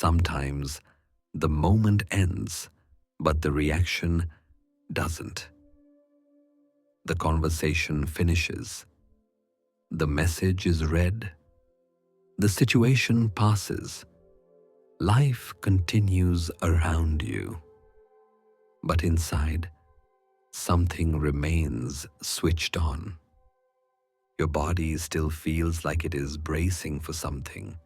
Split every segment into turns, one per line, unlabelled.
Sometimes the moment ends, but the reaction doesn't. The conversation finishes. The message is read. The situation passes. Life continues around you. But inside, something remains switched on. Your body still feels like it is bracing for something.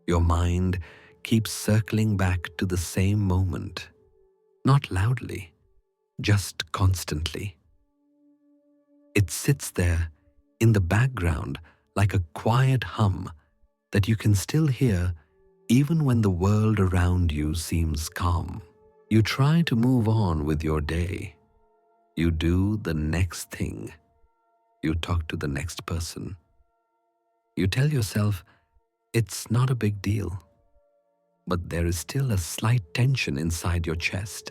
Your mind keeps circling back to the same moment, not loudly, just constantly. It sits there in the background like a quiet hum that you can still hear even when the world around you seems calm. You try to move on with your day. You do the next thing. You talk to the next person. You tell yourself it's not a big deal, but there is still a slight tension inside your chest,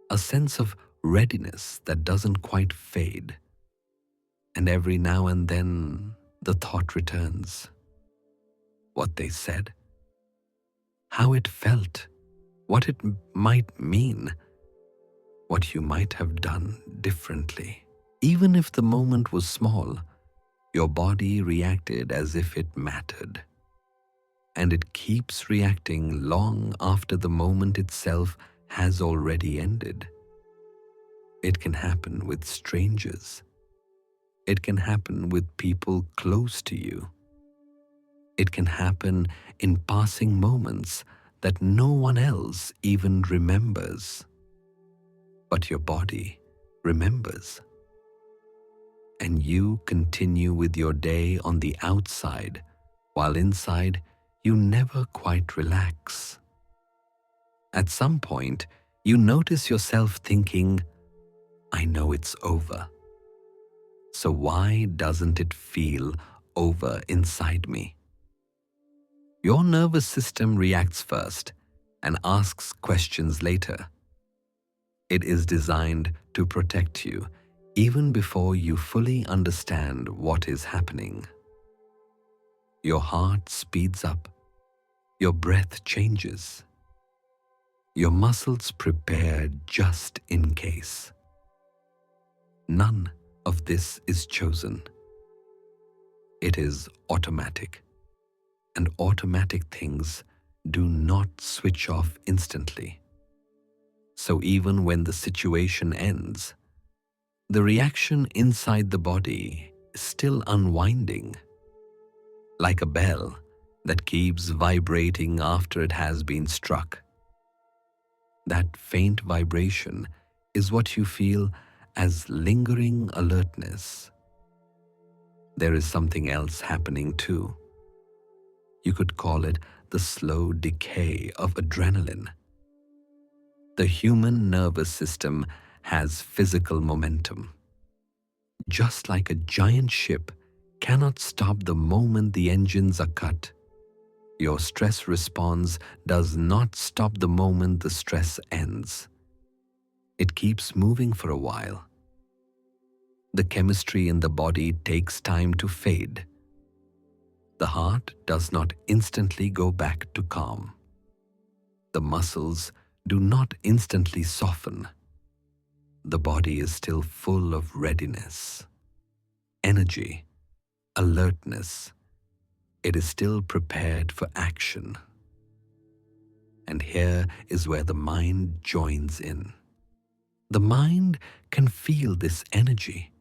a sense of readiness that doesn't quite fade. And every now and then, the thought returns. What they said, how it felt, what it might mean, what you might have done differently. Even if the moment was small, your body reacted as if it mattered. And it keeps reacting long after the moment itself has already ended. It can happen with strangers. It can happen with people close to you. It can happen in passing moments that no one else even remembers. But your body remembers. And you continue with your day on the outside, while inside you never quite relax. At some point, you notice yourself thinking, I know it's over. So why doesn't it feel over inside me? Your nervous system reacts first and asks questions later. It is designed to protect you even before you fully understand what is happening. Your heart speeds up. Your breath changes. Your muscles prepare just in case. None of this is chosen. It is automatic. And automatic things do not switch off instantly. So even when the situation ends, the reaction inside the body is still unwinding, like a bell that keeps vibrating after it has been struck. That faint vibration is what you feel as lingering alertness. There is something else happening too. You could call it the slow decay of adrenaline. The human nervous system has physical momentum. Just like a giant ship cannot stop the moment the engines are cut, your stress response does not stop the moment the stress ends. It keeps moving for a while. The chemistry in the body takes time to fade. The heart does not instantly go back to calm. The muscles do not instantly soften. The body is still full of readiness, energy, alertness. It is still prepared for action. And here is where the mind joins in. The mind can feel this energy.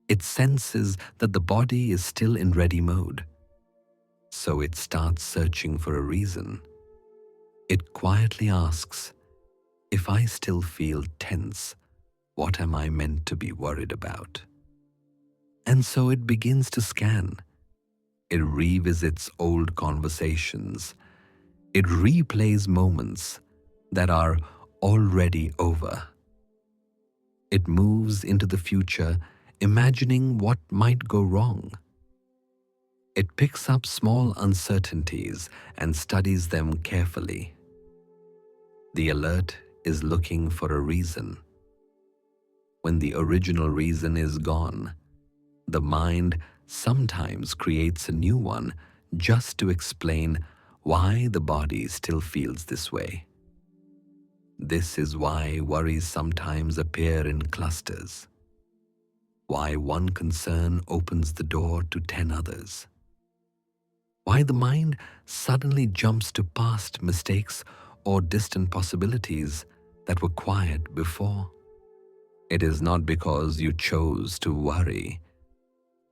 It senses that the body is still in ready mode. So it starts searching for a reason. It quietly asks, if I still feel tense, what am I meant to be worried about? And so it begins to scan. It revisits old conversations. It replays moments that are already over. It moves into the future, imagining what might go wrong. It picks up small uncertainties and studies them carefully. The alert is looking for a reason. When the original reason is gone, the mind sometimes creates a new one just to explain why the body still feels this way. This is why worries sometimes appear in clusters, why one concern opens the door to 10 others, why the mind suddenly jumps to past mistakes or distant possibilities that were quiet before. It is not because you chose to worry.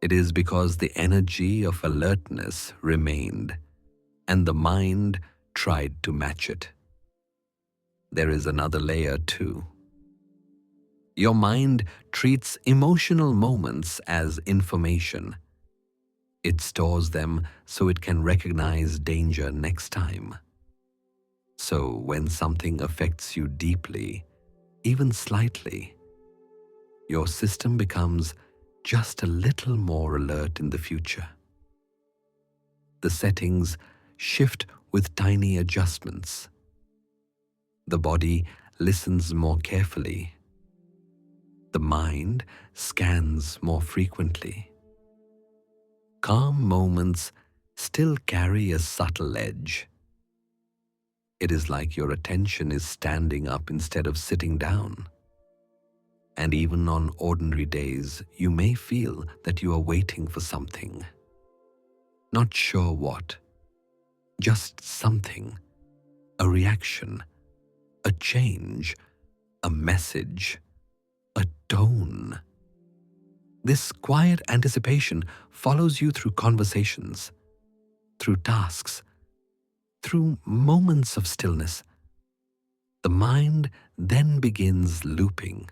It is because the energy of alertness remained and the mind tried to match it. There is another layer too. Your mind treats emotional moments as information. It stores them so it can recognize danger next time. So when something affects you deeply, even slightly, your system becomes just a little more alert in the future. The settings shift with tiny adjustments. The body listens more carefully. The mind scans more frequently. Calm moments still carry a subtle edge. It is like your attention is standing up instead of sitting down. And even on ordinary days, you may feel that you are waiting for something. Not sure what, just something, a reaction, a change, a message, a tone. This quiet anticipation follows you through conversations, through tasks, through moments of stillness. The mind then begins looping,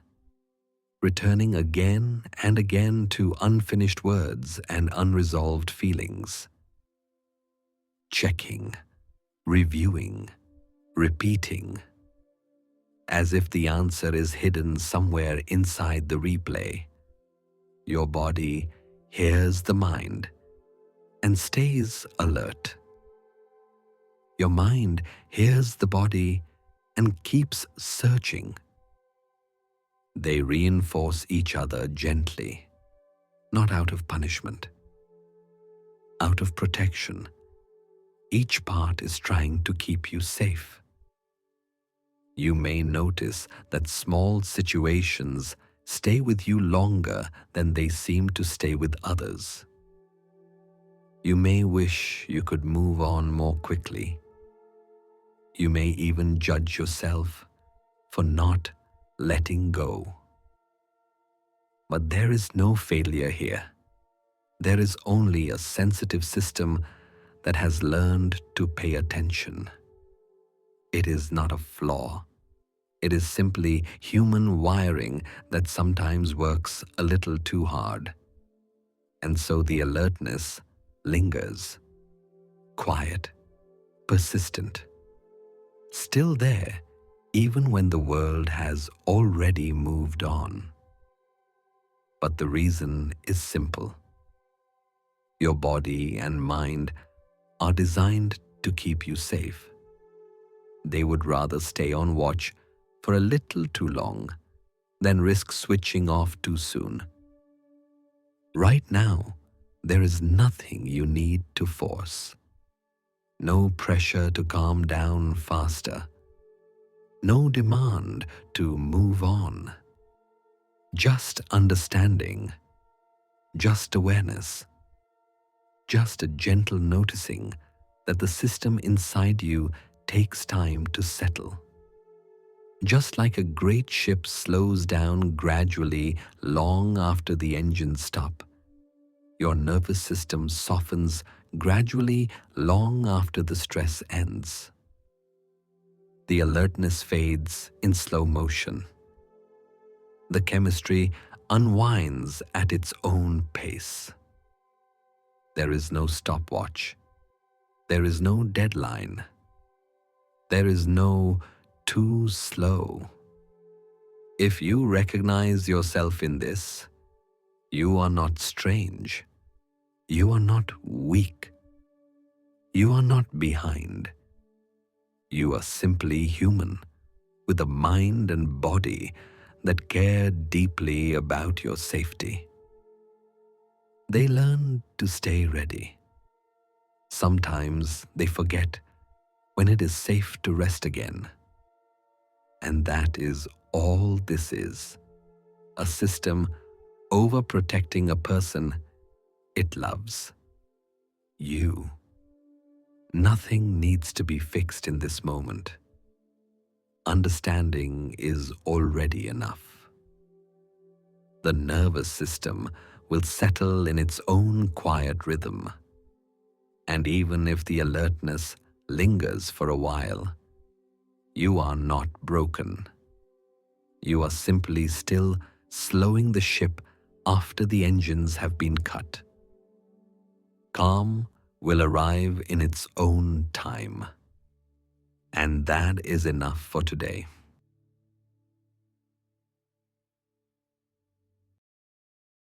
returning again and again to unfinished words and unresolved feelings. Checking, reviewing, repeating, as if the answer is hidden somewhere inside the replay. Your body hears the mind and stays alert. Your mind hears the body and keeps searching. They reinforce each other gently, not out of punishment, out of protection. Each part is trying to keep you safe. You may notice that small situations stay with you longer than they seem to stay with others. You may wish you could move on more quickly. You may even judge yourself for not letting go. But there is no failure here. There is only a sensitive system that has learned to pay attention. It is not a flaw. It is simply human wiring that sometimes works a little too hard. And so the alertness lingers, quiet, persistent, still there even when the world has already moved on. But the reason is simple. Your body and mind are designed to keep you safe. They would rather stay on watch for a little too long than risk switching off too soon. Right now, there is nothing you need to force. No pressure to calm down faster. No demand to move on. Just understanding. Just awareness. Just a gentle noticing that the system inside you takes time to settle. Just like a great ship slows down gradually long after the engines stop, your nervous system softens gradually long after the stress ends. The alertness fades in slow motion. The chemistry unwinds at its own pace. There is no stopwatch. There is no deadline. There is no too slow. If you recognize yourself in this, you are not strange. You are not weak. You are not behind. You are simply human, with a mind and body that care deeply about your safety. They learn to stay ready. Sometimes they forget when it is safe to rest again. And that is all this is, a system overprotecting a person it loves. You. Nothing needs to be fixed in this moment. Understanding is already enough. The nervous system will settle in its own quiet rhythm. And even if the alertness lingers for a while, you are not broken. You are simply still slowing the ship after the engines have been cut. Calm will arrive in its own time. And that is enough for today.